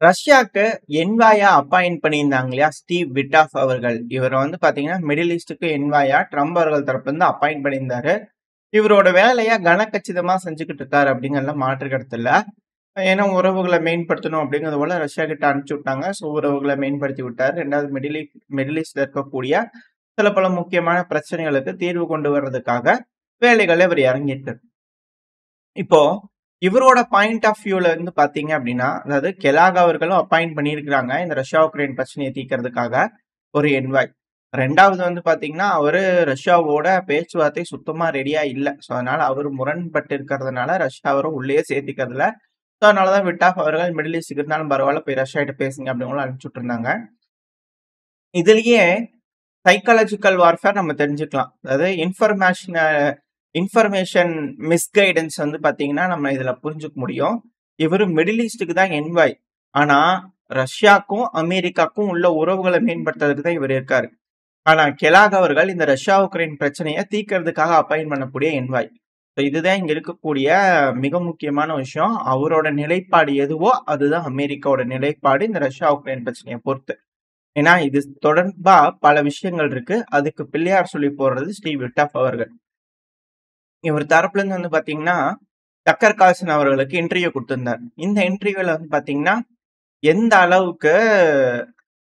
ரஷ்யாக்கு என்வாயா appoint பண்ணியிருந்தாங்க இல்லையா? Steve விட்டாஃப் அவர்கள். இவர வந்து பார்த்தீங்கன்னா, மிடில் ஈஸ்ட்டுக்கு என்வாயா ட்ரம்ப் அவர்கள் தரப்புலருந்து அப்பாயிண்ட் பண்ணியிருந்தாரு. இவரோட வேலைய கனக்கச்சிதமா செஞ்சுக்கிட்டு இருக்காரு அப்படிங்கிறதுல மாற்று கருத்து இல்ல. ஏன்னா உறவுகள மேம்படுத்தணும் அப்படிங்கிறது போல ரஷ்யா கிட்ட அனுப்பிச்சு விட்டாங்க. ஸோ உறவுகள மேம்படுத்தி விட்டாரு. 2வது மிடில் ஈஸ்ட்ல இருக்கக்கூடிய சில பல முக்கியமான பிரச்சனைகளுக்கு தீர்வு கொண்டு வர்றதுக்காக வேலைகள்ல இவர் இறங்கியிருக்காரு. இப்போ இவரோட பாயிண்ட் ஆஃப் வியூல இருந்து பாத்தீங்க அப்படின்னா, அதாவது கெலாக் அவர்களும் அப்பாயிண்ட் பண்ணியிருக்கிறாங்க இந்த ரஷ்யா உக்ரைன் பிரச்சனையை தீர்க்கறதுக்காக ஒரு என்வாய். 2வது வந்து பாத்தீங்கன்னா, அவரு ரஷ்யாவோட பேச்சுவார்த்தை சுத்தமா ரெடியா இல்ல. ஸோ அதனால அவரு முரண்பட்டு இருக்கிறதுனால ரஷ்யா அவர உள்ளேயே சேர்த்துக்கிறது இல்ல. ஸோ அதனால தான் விட்டாஃப் அவர்கள் மிடில் ஈஸ்ட்க்கு இருந்தாலும் பரவால்ல போய் ரஷ்யா கிட்ட பேசுங்க அப்படின்னு அனுப்பிச்சு விட்டுருந்தாங்க. இதுலயே சைக்காலஜிக்கல் வார்ஃபேர் நம்ம தெரிஞ்சுக்கலாம். அதாவது இன்ஃபர்மேஷன் மிஸ்கைடன்ஸ் வந்து பாத்தீங்கன்னா, நம்ம இதுல புரிஞ்சுக்க முடியும். இவரு மிடில் ஈஸ்ட்டுக்கு தான் என்வாய். ஆனா, ரஷ்யாக்கும், அமெரிக்காக்கும் உள்ள உறவுகள மேம்படுத்துறதுக்கு தான் இவரு இருக்காரு. ஆனா, கெலாக் அவர்கள் இந்த ரஷ்யா, உக்ரைன் பிரச்சனைய தீர்க்கறதுக்காக அப்பாயிண்ட் பண்ணக்கூடிய என்வாய். ஸோ இதுதான் இங்க இருக்கக்கூடிய மிக முக்கியமான விஷயம். அவரோட நிலைப்பாடு எதுவோ, அதுதான் அமெரிக்காவோட நிலைப்பாடு இந்த ரஷ்யா, உக்ரைன் பிரச்சனைய பொறுத்து. ஏன்னா, இது தொடர்பா பல விஷயங்கள் இருக்கு. அதுக்கு பிள்ளையார் சொல்லி போடுறது ஸ்டீவ் விட்டாஃப் அவர்கள். இவர் தரப்புல இருந்து வந்து பாத்தீங்கன்னா, டக்கர் கால்சன் அவர்களுக்கு இன்டர்வியூ குடுத்திருந்தார். இந்த இன்டர்வியூல வந்து பாத்தீங்கன்னா, எந்த அளவுக்கு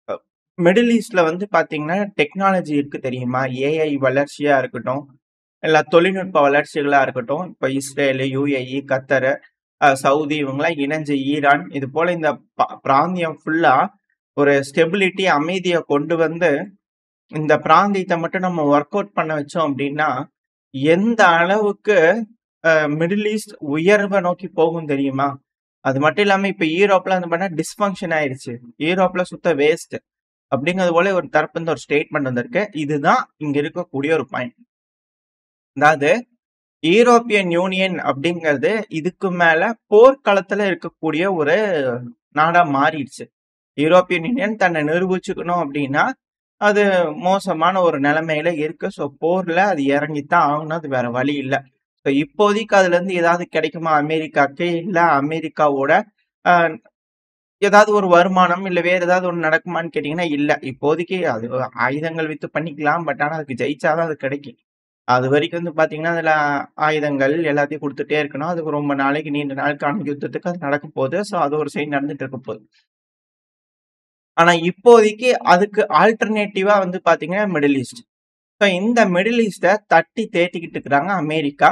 அ மிடில் ஈஸ்ட்ல வந்து பாத்தீங்கன்னா, டெக்னாலஜி இருக்கு தெரியுமா? ஏஐ வளர்ச்சியா இருக்கட்டும், இல்ல தொழில்நுட்ப வளர்ச்சிகளா இருக்கட்டும், இப்ப இஸ்ரேலு, யுஏஇ, கத்தரு, சவுதி இவங்கலாம் இணைஞ்சு ஈரான், இது போல இந்த பிராந்தியம் ஃபுல்லா ஒரு ஸ்டெபிலிட்டி, அமைதிய கொண்டு வந்து, இந்த பிராந்தியத்த மட்டும் நம்ம வொர்க் அவுட் பண்ண வச்சோம் அப்டின்னா, எந்த அளவுக்கு மிடில் ஈஸ்ட் உயர்வ நோக்கி போகும் தெரியுமா? அது மட்டும் இல்லாம இப்ப ஈரோப்ல வந்து பார்த்தா டிஸ்ஃபங்ஷன் ஆயிருச்சு. ஈரோப்ல சுத்த வேஸ்ட். அப்படிங்கிறது போல ஒரு தரப்புலருந்து ஒரு ஸ்டேட்மெண்ட் வந்திருக்கு. இதுதான் இங்க இருக்கக்கூடிய ஒரு பாயிண்ட். அதாவது யூரோப்பியன் யூனியன் அப்படிங்கிறது இதுக்கு மேல போர்க்களத்துல இருக்கக்கூடிய ஒரு நாடா மாறிடுச்சு. யூரோப்பியன் யூனியன் தன்னை நிரூபிச்சுக்கணும் அப்படின்னா, அது மோசமான ஒரு நிலைமையில இருக்கு. ஸோ போர்ல அது இறங்கித்தான் ஆகணும். அது வேற வழி இல்ல. ஸோ இப்போதைக்கு அதுலருந்து ஏதாவது கிடைக்குமா அமெரிக்காக்கு? இல்ல அமெரிக்காவோட அ ஏதாவது ஒரு வருமானம், இல்ல வேற ஏதாவது ஒண்ணு நடக்குமான்னு கேட்டீங்கன்னா, இல்ல. இப்போதைக்கு அது ஆயுதங்கள் வித்து பண்ணிக்கலாம். பட் ஆனா அதுக்கு ஜெயிச்சா தான் அது கிடைக்கும். அதுவரைக்கும் வந்து பார்த்தீங்கன்னா, அதுல ஆயுதங்கள் எல்லாத்தையும் குடுத்துட்டே இருக்கணும். அதுக்கு ரொம்ப நாளைக்கு நீண்ட நாளுக்கான யுத்தத்துக்கு அது நடக்கப் போகுது. ஸோ அது ஒரு சைடு நடந்துட்டு இருக்க போகுது. ஆனா இப்போதைக்கு அதுக்கு ஆல்டர்னேட்டிவா வந்து பார்த்தீங்கன்னா, மிடில் ஈஸ்ட். ஸோ இந்த மிடில் ஈஸ்ட்ட தட்டி தேத்திக்கிட்டு இருக்கிறாங்க அமெரிக்கா.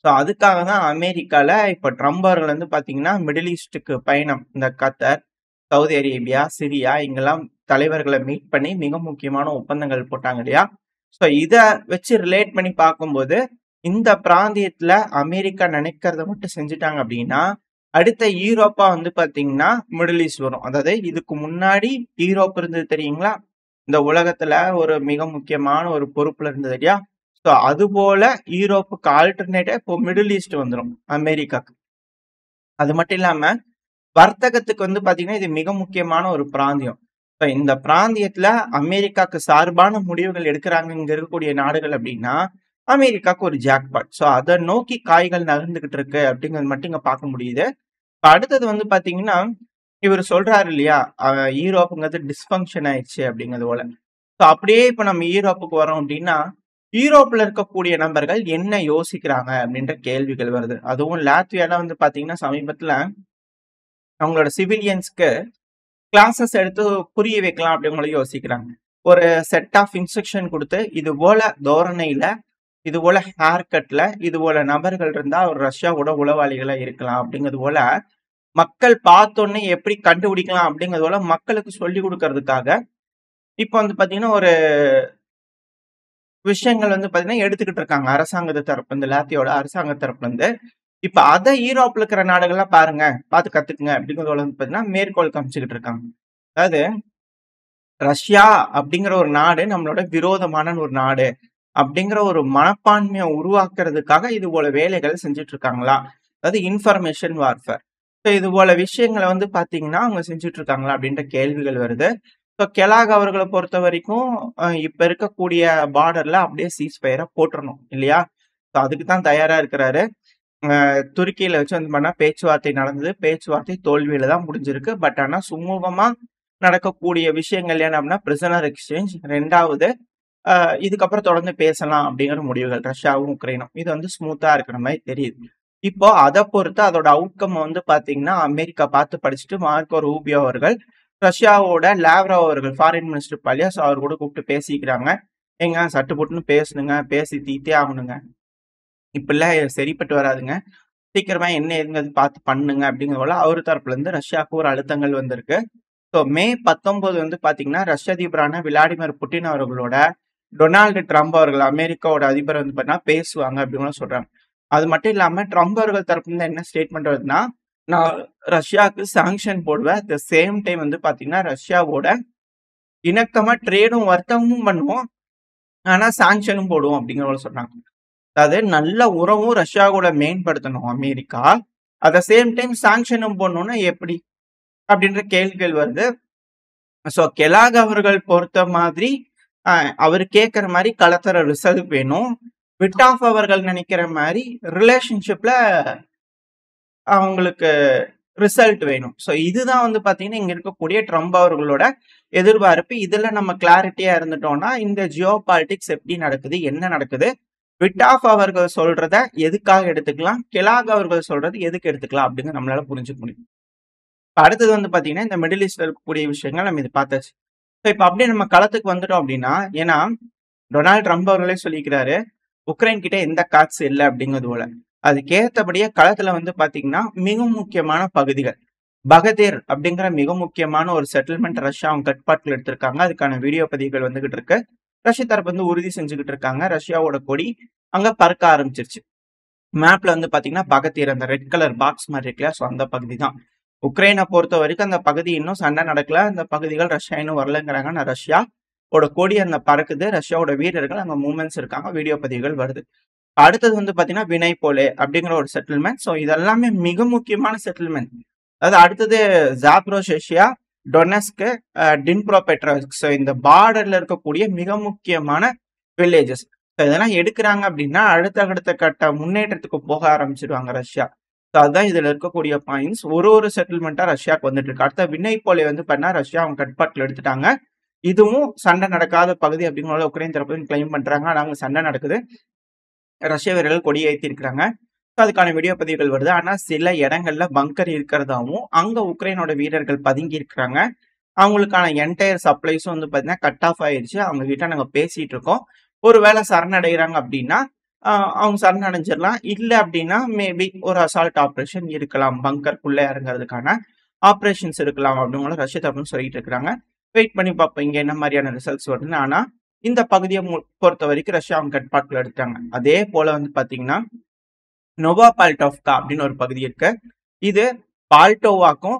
ஸோ அதுக்காக தான் அமெரிக்கால இப்ப ட்ரம்ப் அவர்கள் வந்து பார்த்தீங்கன்னா, மிடில் ஈஸ்ட்டுக்கு பயணம். இந்த கத்தார், சவுதி அரேபியா, சிரியா இங்கெல்லாம் தலைவர்கள மீட் பண்ணி மிக முக்கியமான ஒப்பந்தங்கள் போட்டாங்க இல்லையா? ஸோ இத வச்சு ரிலேட் பண்ணி பார்க்கும்போது, இந்த பிராந்தியத்துல அமெரிக்கா நினைக்கிறத மட்டும் செஞ்சுட்டாங்க அப்படின்னா, அடுத்த ஈரோப்பா வந்து பார்த்தீங்கன்னா, மிடில் ஈஸ்ட் வரும். அதாவது இதுக்கு முன்னாடி ஈரோப் இருந்தது தெரியுங்களா? இந்த உலகத்துல ஒரு மிக முக்கியமான ஒரு பொறுப்புல இருந்தது இல்லையா? ஸோ அதுபோல ஈரோப்புக்கு ஆல்டர்னேட்டா இப்போ மிடில் ஈஸ்ட் வந்துரும் அமெரிக்காக்கு. அது மட்டும் இல்லாம வர்த்தகத்துக்கு வந்து பாத்தீங்கன்னா, இது மிக முக்கியமான ஒரு பிராந்தியம். இப்ப இந்த பிராந்தியத்துல அமெரிக்காக்கு சார்பான முடிவுகள் எடுக்குறாங்க இங்க இருக்கக்கூடிய நாடுகள் அப்படின்னா, அமெரிக்காக்கு ஒரு ஜாக்பாட். ஸோ அத நோக்கி காய்கள் நகர்ந்துகிட்டு இருக்கு அப்படிங்கிறது மட்டும் இங்க பார்க்க முடியுது. இப்ப அடுத்தது வந்து பாத்தீங்கன்னா, இவரு சொல்றாரு இல்லையா? ஈரோப்ங்கிறது டிஸ்ஃபங்ஷன் ஆயிடுச்சு அப்படிங்கிறது போல. ஸோ அப்படியே இப்ப நம்ம ஈரோப்புக்கு வரோம் அப்படின்னா, ஈரோப்ல இருக்கக்கூடிய நபர்கள் என்ன யோசிக்கிறாங்க அப்படின்ற கேள்விகள் வருது. அதுவும் லாத்வியால வந்து பாத்தீங்கன்னா, சமீபத்துல அவங்களோட சிவிலியன்ஸ்க்கு கிளாஸஸ் எடுத்து புரிய வைக்கலாம் அப்படிங்கிற யோசிக்கிறாங்க. ஒரு செட் ஆஃப் இன்ஸ்ட்ரக்ஷன் குடுத்து, இது போல தோரணையில, இது போல ஹேர் கட்ல, இது போல நபர்கள் இருந்தா அவர் ரஷ்யாவோட உளவாளிகளா இருக்கலாம் அப்படிங்கிறது போல, மக்கள் பார்த்தோன்னே எப்படி கண்டுபிடிக்கலாம் அப்படிங்கிறது போல மக்களுக்கு சொல்லிக் குடுக்கறதுக்காக, இப்ப வந்து பாத்தீங்கன்னா, ஒரு விஷயங்கள் வந்து பாத்தீங்கன்னா எடுத்துக்கிட்டு இருக்காங்க. அரசாங்கத்து தரப்புலருந்து, லாத்தியோட அரசாங்க தரப்புலருந்து. இப்ப அத ஈரோப்ல இருக்கிற நாடுகள்லாம் பாருங்க, பார்த்து கத்துக்குங்க அப்படிங்கிறது போல வந்து பாத்தீங்கன்னா, மேற்கோள் காமிச்சுக்கிட்டு இருக்காங்க. அதாவது ரஷ்யா அப்படிங்கிற ஒரு நாடு நம்மளோட விரோதமான ஒரு நாடு அப்படிங்கிற ஒரு மனப்பான்மையை உருவாக்குறதுக்காக இது போல வேலைகள் செஞ்சுட்டு இருக்காங்களா? அதாவது இன்ஃபர்மேஷன் வார்ஃபேர். ஸோ இது போல விஷயங்கள வந்து பார்த்தீங்கன்னா, அவங்க செஞ்சுட்டு இருக்காங்களா? அப்படின்ற கேள்விகள் வருது. ஸோ கெலாக் அவர்கள பொறுத்தவரைக்கும், இப்ப இருக்கக்கூடிய பார்டர்ல அப்படியே சீஸ் ஃபயர போட்டுறணும் இல்லையா? ஸோ அதுக்கு தான் தயாரா இருக்கிறாரு. துருக்கியில வச்சு வந்து பண்ணா பேச்சுவார்த்தை நடந்தது. பேச்சுவார்த்தை தோல்வியில தான் முடிஞ்சிருக்கு. பட் ஆனா சுமூகமா நடக்கக்கூடிய விஷயங்கள் என்ன அப்படின்னா, பிரிசனர் எக்ஸ்சேஞ்ச். 2வது இதுக்கப்புறம் தொடர்ந்து பேசலாம் அப்படிங்கிற முடிவுகள் ரஷ்யாவும், உக்ரைனும். இது வந்து ஸ்மூத்தா இருக்கிற மாரி தெரியுது. இப்போ அத பொறுத்து அதோட அவுட்கம் வந்து பார்த்தீங்கன்னா, அமெரிக்கா பார்த்து படிச்சுட்டு மார்க்கோ ரூபியோ அவர்கள் ரஷ்யாவோட லாவ்ரோவ் அவர்கள் ஃபாரின் மினிஸ்டர் இருப்பார் இல்லையா? ஸோ அவர் கூட கூப்பிட்டு பேசிக்கிறாங்க. ஏங்க சட்டு புட்டுன்னு பேசணுங்க. பேசி தீர்த்தே ஆகணுங்க. இப்படிலாம் சரிப்பட்டு வராதுங்க. சீக்கிரமா என்ன ஏதுங்கிறது பார்த்து பண்ணுங்க அப்படிங்கிற போல அவர் தரப்புல இருந்து ரஷ்யாவுக்கு ஒரு அழுத்தங்கள் வந்திருக்கு. ஸோ மே 19 வந்து பார்த்தீங்கன்னா, ரஷ்ய அதிபரான விளாடிமிர் புட்டின் அவர்களோட டொனால்டு ட்ரம்ப் அவர்கள் அமெரிக்காவோட அதிபர் வந்து பார்த்தீங்கன்னா பேசுவாங்க அப்படின்னு சொல்றாங்க. அது மட்டும் இல்லாம ட்ரம்ப் அவர்கள் தரப்புல இருந்து என்ன ஸ்டேட்மெண்ட் வருதுன்னா, நான் ரஷ்யாவுக்கு சாங்ஷன் போடுவேன். அட் த சேம் டைம் வந்து பார்த்தீங்கன்னா, ரஷ்யாவோட இணக்கமா ட்ரேடும் வர்த்தகமும் பண்ணுவோம். ஆனா சாங்ஷனும் போடுவோம் அப்படிங்கிற போல சொல்றாங்க. அதாவது நல்ல உறவும் ரஷ்யா கூட மேம்படுத்தணும் America. At the same time சாங்ஷனும் போடணும்னா எப்படி? அப்படின்ற கேள்விகள் வருது. ஸோ கெலாக் அவர்கள் பொறுத்த மாதிரி அவரு கேட்கிற மாதிரி களத்தர ரிசல்ட் வேணும். விட்டாஃப் அவர்கள் நினைக்கிற மாதிரி ரிலேஷன்ஷிப்ல அவங்களுக்கு ரிசல்ட் வேணும். ஸோ இதுதான் வந்து பார்த்தீங்கன்னா, இங்க இருக்கக்கூடிய ட்ரம்ப் அவர்களோட எதிர்பார்ப்பு. இதுல நம்ம கிளாரிட்டியா இருந்துட்டோம்னா, இந்த ஜியோ பாலிடிக்ஸ் எப்படி நடக்குது? என்ன நடக்குது? விட்டாஃப் அவர்கள் சொல்றத எதுக்காக எடுத்துக்கலாம்? கெலாக் அவர்கள் சொல்றது எதுக்கு எடுத்துக்கலாம்? அப்படின்னு நம்மளால புரிஞ்சுக்க முடியும். அடுத்தது வந்து பார்த்தீங்கன்னா, இந்த மிடில் ஈஸ்ட்ல இருக்கக்கூடிய விஷயங்கள் நம்ம இத பார்த்தாச்சு. ஸோ இப்ப அப்படியே நம்ம களத்துக்கு வந்துட்டோம் அப்படின்னா, ஏன்னா டொனால்ட் ட்ரம்ப் அவர்களே சொல்லிக்கிறாரு, உக்ரைன் கிட்ட எந்த காட்ஸ் இல்ல அப்படிங்கிறது போல. அதுக்கு ஏத்தபடியே களத்துல வந்து பார்த்தீங்கன்னா, மிக முக்கியமான பகுதிகள். பகதேர் அப்படிங்கிற மிக முக்கியமான ஒரு செட்டில்மெண்ட் ரஷ்யா அவங்க கட்டுப்பாட்டுல எடுத்திருக்காங்க. அதுக்கான வீடியோ பதிவுகள் வந்துகிட்டு இருக்கு. ரஷ்ய தரப்பு வந்து உறுதி செஞ்சுகிட்டு இருக்காங்க. ரஷ்யாவோட கொடி அங்க பறக்க ஆரம்பிச்சிருச்சு. மேப்ல வந்து பாத்தீங்கன்னா பகதீர் அந்த ரெட் கலர் பாக்ஸ் மாதிரி இருக்குல்ல, ஸோ அந்த பகுதி தான். உக்ரைனை பொறுத்த வரைக்கும் அந்த பகுதி இன்னும் சண்டை நடக்கல. அந்த பகுதிகள் ரஷ்யா இன்னும் வரலங்கிறாங்க. நான் ரஷ்யாவோட கொடி அந்த பறக்குது. ரஷ்யாவோட வீரர்கள் அங்க மூவ்மெண்ட்ஸ் இருக்காங்க. வீடியோ பதிவுகள் வருது. அடுத்தது வந்து பாத்தீங்கன்னா வினை போலே அப்படிங்கிற ஒரு செட்டில்மெண்ட். ஸோ இதெல்லாமே மிக முக்கியமான செட்டில்மெண்ட். அதாவது அடுத்தது ஜாப்ரோஷியா, டொனஸ்க், டின்ப்ரோபெட்ரோவ்ஸ்க். ஸோ இந்த பார்டர்ல இருக்கக்கூடிய மிக முக்கியமான வில்லேஜஸ். இதெல்லாம் எடுக்கிறாங்க அப்படின்னா அடுத்த கட்ட முன்னேற்றத்துக்கு போக ஆரம்பிச்சிருவாங்க ரஷ்யா. ஸோ அதுதான் இதுல இருக்கக்கூடிய பாயிண்ட்ஸ். ஒரு செட்டில்மெண்ட்டா ரஷ்யாவுக்கு வந்துட்டு இருக்கு. அடுத்த வினை போலே வந்து பண்ணா ரஷ்யா அவங்க கட்டுப்பாட்டுல எடுத்துட்டாங்க. இதுவும் சண்டை நடக்காத பகுதி அப்படிங்கிற உக்ரைன் தரப்பு கிளைம் பண்றாங்க. ஆனா அங்க சண்டை நடக்குது. ரஷ்ய வீரர்கள் கொடி ஏற்றி இருக்கிறாங்க. அதுக்கான வீடியோ பதிவுகள் வருது. ஆனா சில இடங்கள்ல பங்கர் இருக்கிறதாவும் அங்க உக்ரைனோட வீரர்கள் பதுங்கி இருக்கிறாங்க. அவங்களுக்கான என்டையர் சப்ளைஸும் வந்து பாத்தீங்கன்னா கட் ஆஃப் ஆயிருச்சு. அவங்க கிட்ட நாங்க பேசிட்டு இருக்கோம். ஒருவேளை சரணடைகிறாங்க அப்படின்னா அவங்க சரணடைஞ்சிடலாம். இல்ல அப்படின்னா மேபி ஒரு அசால்ட் ஆப்ரேஷன் இருக்கலாம். பங்கருக்குள்ள இறங்குறதுக்கான ஆப்ரேஷன்ஸ் இருக்கலாம் அப்படின்னு ரஷ்ய தரப்புன்னு சொல்லிட்டு இருக்காங்க. வெயிட் பண்ணி பார்ப்போம் இங்க என்ன மாதிரியான ரிசல்ட்ஸ் வருதுன்னு. ஆனா இந்த பகுதியை பொறுத்த வரைக்கும் ரஷ்யா அவங்க கட்டுப்பாட்டுல எடுத்தாங்க. அதே போல வந்து பாத்தீங்கன்னா நோவா பால்டோவ்கா அப்படின்னு ஒரு பகுதி இருக்கு. இது பால்டோவாக்கும்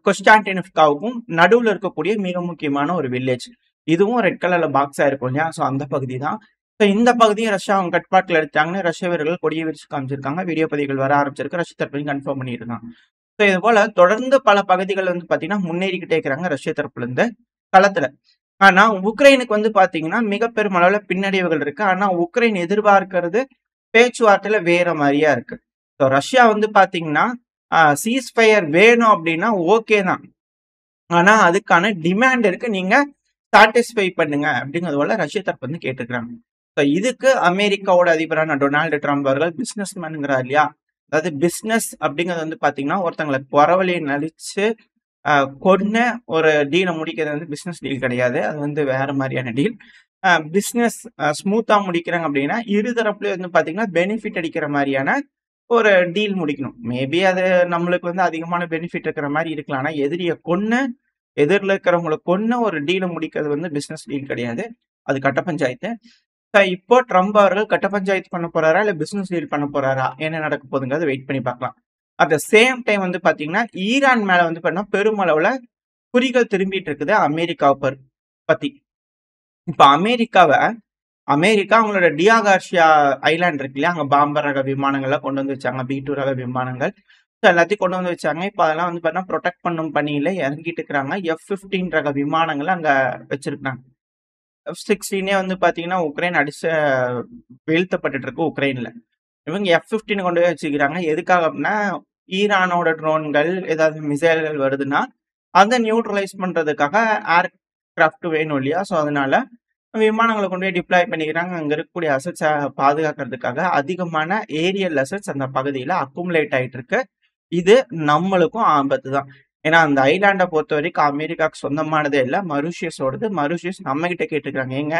கொஸ்டான்டினிவ்காவுக்கும் நடுவுல இருக்கக்கூடிய மிக முக்கியமான ஒரு வில்லேஜ். இதுவும் ரெட் கலர்ல பாக்ஸா இருக்கும் இல்லையா? ஸோ அந்த பகுதி தான். ஸோ இந்த பகுதியை ரஷ்யா அவங்க கட்டுப்பாட்டுல எடுத்தாங்கன்னு ரஷ்ய வீரர்கள் கொடியை விரிச்சு காமிச்சிருக்காங்க. வீடியோ பதிவுகள் வர ஆரம்பிச்சிருக்கு. ரஷ்ய தரப்புலையும் கன்ஃபார்ம் பண்ணியிருக்காங்க. ஸோ இது போல தொடர்ந்து பல பகுதிகள் வந்து பாத்தீங்கன்னா முன்னேறிக்கிட்டே இருக்கிறாங்க ரஷ்ய தரப்புல இருந்து களத்துல. ஆனா உக்ரைனுக்கு வந்து பாத்தீங்கன்னா மிக பெரும் அளவுல பின்னடைவுகள் இருக்கு. ஆனா உக்ரைன் எதிர்பார்க்கிறது பேச்சுவார்த்தையில வேற மாதிரியா இருக்கு. ஸோ ரஷ்யா வந்து பாத்தீங்கன்னா சீஸ்ஃபயர் வேணும் அப்படின்னா ஓகே தான். ஆனா அதுக்கான டிமாண்ட் இருக்கு. நீங்க சாட்டிஸ்ஃபை பண்ணுங்க அப்படிங்கிறது போல ரஷ்ய தரப்பு வந்து கேட்டுக்கிறாங்க. ஸோ இதுக்கு அமெரிக்காவோட அதிபரான டொனால்டு ட்ரம்ப் அவர்கள் பிசினஸ் மேனுங்கிறார் இல்லையா? அதாவது பிசினஸ் அப்படிங்கிறது வந்து பாத்தீங்கன்னா ஒருத்தங்களை குறவழியை நடிச்சு கொன்னு ஒரு டீலை முடிக்கிறது வந்து பிசினஸ் டீல் கிடையாது. அது வந்து வேற மாதிரியான டீல். பிசினஸ் ஸ்மூத்தா முடிக்கிறாங்க அப்படின்னா இருதரப்புலயும் வந்து பாத்தீங்கன்னா பெனிஃபிட் அடிக்கிற மாதிரியான ஒரு டீல் முடிக்கணும். மேபி அது நம்மளுக்கு வந்து அதிகமான பெனிஃபிட் இருக்கிற மாதிரி இருக்கலாம். ஆனா எதிரியை கொன்னு எதிரில் இருக்கிறவங்களை கொன்னு ஒரு டீலை முடிக்கிறது வந்து பிசினஸ் டீல் கிடையாது. அது கட்ட பஞ்சாயத்து. இப்போ ட்ரம்ப் அவர்கள் கட்ட பஞ்சாயத்து பண்ண போறாரா இல்ல பிசினஸ் டீல் பண்ண போறாரா என்ன நடக்க போகுதுங்கிறத வெயிட் பண்ணி பார்க்கலாம். அட் த சேம் டைம் வந்து பாத்தீங்கன்னா ஈரான் மேல வந்து பாத்தீங்கன்னா பெருமளவுல குறிகள் திரும்பிட்டு இருக்குது அமெரிக்காவை பத்தி. இப்ப அமெரிக்கா அவங்களோட டியாகார்ஷியா ஐலாண்ட் இருக்கு இல்லையா? அங்க பாம்பர் ரக விமானங்கள்லாம் கொண்டு வந்து வச்சாங்க. B2 ரக விமானங்கள் எல்லாத்தையும் கொண்டு வந்து வச்சாங்க. இப்ப அதெல்லாம் வந்து பாத்தீங்கன்னா ப்ரொடெக்ட் பண்ணும் பணியில இறங்கிட்டு இருக்கிறாங்க. F-15 ரக விமானங்களை அங்க வச்சிருக்காங்க. F-16 வந்து பாத்தீங்கன்னா உக்ரைன் அடிச்ச வீழ்த்தப்பட்டு இருக்கு உக்ரைன்ல. இவங்க F-15 கொண்டு போய் வச்சுக்கிறாங்க. எதுக்காக அப்படின்னா, ஈரானோட ட்ரோன்கள், ஏதாவது மிசைல்கள் வருதுன்னா, அத நியூட்ரலைஸ் பண்றதுக்காக ஏர்கிராஃப்ட் வேணும் இல்லையா? ஸோ, அதனால விமானங்கள கொண்டு போய் டிப்ளாய் பண்ணிக்கிறாங்க. அங்க இருக்கக்கூடிய அசெட்ஸ பாதுகாக்கிறதுக்காக அதிகமான ஏரியல் அசெட்ஸ் அந்த பகுதியில அக்குமுலேட் ஆயிட்டு இருக்கு. இது நம்மளுக்கும் ஆபத்து தான். ஏன்னா, அந்த ஐலேண்ட பொறுத்தவரைக்கும் அமெரிக்காவுக்கு சொந்தமானதே இல்ல. மொரீஷியஸோடது. மொரீஷியஸ் நம்மகிட்ட கேட்டுருக்காங்க. "ஏங்க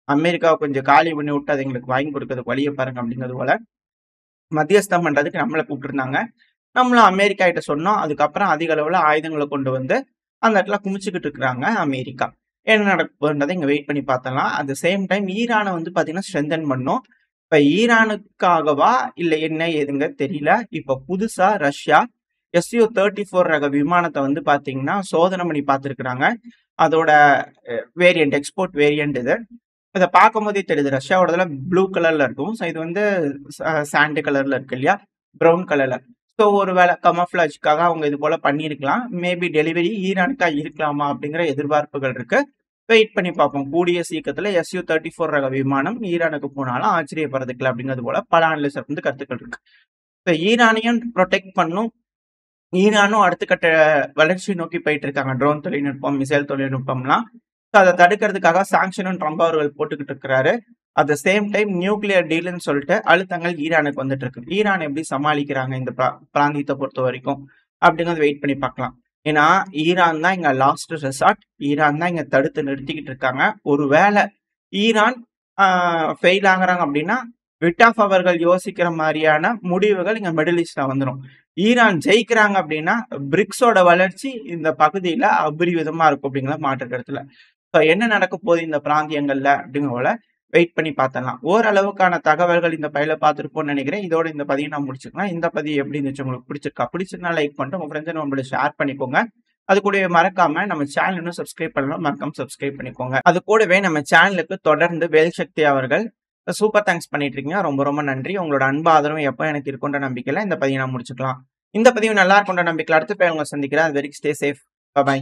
அமெரிக்காவ கொஞ்சம் காலி பண்ணி விட்டு அது எங்களுக்கு வாங்கி கொடுக்கறதுக்கு வழிய பாருங்க" அப்படிங்கிறது போல மத்தியஸ்தம் பண்றதுக்கு நம்மள கூப்பிட்டுருந்தாங்க. நம்மளும் அமெரிக்கா கிட்ட சொன்னோம். அதுக்கப்புறம் அதிக அளவுல ஆயுதங்கள கொண்டு வந்து அந்த இடத்துல குமிச்சுக்கிட்டு இருக்கிறாங்க அமெரிக்கா. என்ன நடக்க போகுதுன்றத இங்க வெயிட் பண்ணி பார்த்தரலாம். அட் த சேம் டைம் ஈரான வந்து பார்த்தீங்கன்னா ஸ்ட்ரென்தன் பண்ணணும். இப்ப ஈரானுக்காகவா? இல்ல என்ன ஏதுங்க தெரியல. இப்ப புதுசா ரஷ்யா Su-34 ரக விமானத்த வந்து பார்த்தீங்கன்னா, சோதனை பண்ணி பார்த்திருக்கிறாங்க. அதோட வேரியன்ட் எக்ஸ்போர்ட் வேரியன்ட் இது. இத பார்க்கும்போதே தெரியுது. ரஷ்யாவோடதுல ப்ளூ கலர்ல இருக்கும். ஸோ இது வந்து சாண்ட் கலர்ல இருக்கு இல்லையா? ப்ரவுன் கலர்ல. ஸோ ஒருவேள கமஃப்ளாஜ்க்காக அவங்க இது போல பண்ணியிருக்கலாம். மேபி டெலிவரி ஈரானுக்கா இருக்கலாமா? அப்படிங்கிற எதிர்பார்ப்புகள் இருக்கு. வெயிட் பண்ணி பார்ப்போம். கூடிய சீக்கிரத்துல Su-34 ரக விமானம் ஈரானுக்கு போனாலும் ஆச்சரியப்படுறதுக்கு இல்ல அப்படிங்கிறது போல பல அனலிஸ்ட் வந்து கருத்துக்கள் இருக்கு. இப்ப ஈரானையும் புரொடெக்ட் பண்ணும். ஈரானும் அடுத்த கட்ட வளர்ச்சி நோக்கி போயிட்டு இருக்காங்க. ட்ரோன் தொழில்நுட்பம், மிசைல் தொழில்நுட்பம்லாம். ஸோ அத தடுக்கிறதுக்காக சாங்ஷனும் ட்ரம்ப் அவர்கள் போட்டுக்கிட்டு இருக்கிறாரு. At the same time nuclear டீல்ன்னு சொல்லிட்டு அழுத்தங்கள் ஈரானுக்கு வந்துட்டு இருக்கு. ஈரான் எப்படி சமாளிக்கிறாங்க இந்த பிராந்தியத்தை பொறுத்த வரைக்கும் அப்படிங்கிறது வெயிட் பண்ணி பார்க்கலாம். ஏன்னா ஈரான் தான் இங்க லாஸ்ட் ரெசார்ட். ஈரான் தான் இங்க தடுத்து நிறுத்திக்கிட்டு இருக்காங்க. ஒருவேளை ஈரான் ஃபெயில் ஆகுறாங்க அப்படின்னா விட்டாஃப் அவர்கள் யோசிக்கிற மாதிரியான முடிவுகள் இங்க மிடில் ஈஸ்ட்ல வந்துடும். ஈரான் ஜெயிக்கிறாங்க அப்படின்னா பிரிக்ஸோட வளர்ச்சி இந்த பகுதியில அபரிவிதமா இருக்கும் அப்படிங்கிற மாற்று கருத்துல. என்ன நடக்க போகுது இந்த பிராந்தியங்கள்ல அப்படிங்கிற வெயிட் பண்ணி பார்த்தலாம். ஓரளவுக்கான தகவல்கள் இந்த பதிவுல பார்த்திருப்போம்னு நினைக்கிறேன். இதோட இந்த பதிவை நான் முடிச்சுக்கலாம். இந்த பதிவு எப்படி இருந்துச்சு உங்களுக்கு பிடிச்சிருக்கா? பிடிச்சிருந்தா லைக் பண்ணிட்டு உங்க ஃப்ரெண்ட்ஸ் நம்மளோட ஷேர் பண்ணிக்கோங்க. அது கூடவே மறக்காம நம்ம சேனல் இன்னும் சப்ஸ்கிரைப் பண்ணலாம். மறக்காம சப்ஸ்கிரைப் பண்ணிக்கோங்க. அது கூடவே நம்ம சேனலுக்கு தொடர்ந்து வேல்சக்தி அவர்கள் சூப்பர் தேங்க்ஸ் பண்ணிட்டு இருக்கீங்க. ரொம்ப ரொம்ப நன்றி. உங்களோட அன்பு ஆதரவும் எப்ப எனக்கு இருக்குன்ற நம்பிக்கையில இந்த பதிவை நான் முடிச்சுக்கலாம். இந்த பதிவு நல்லா இருக்குன்ற நம்பிக்கையில அடுத்த பேர் உங்களை சந்திக்கிறேன். அது வரைக்கும் ஸ்டே சேஃப். பை.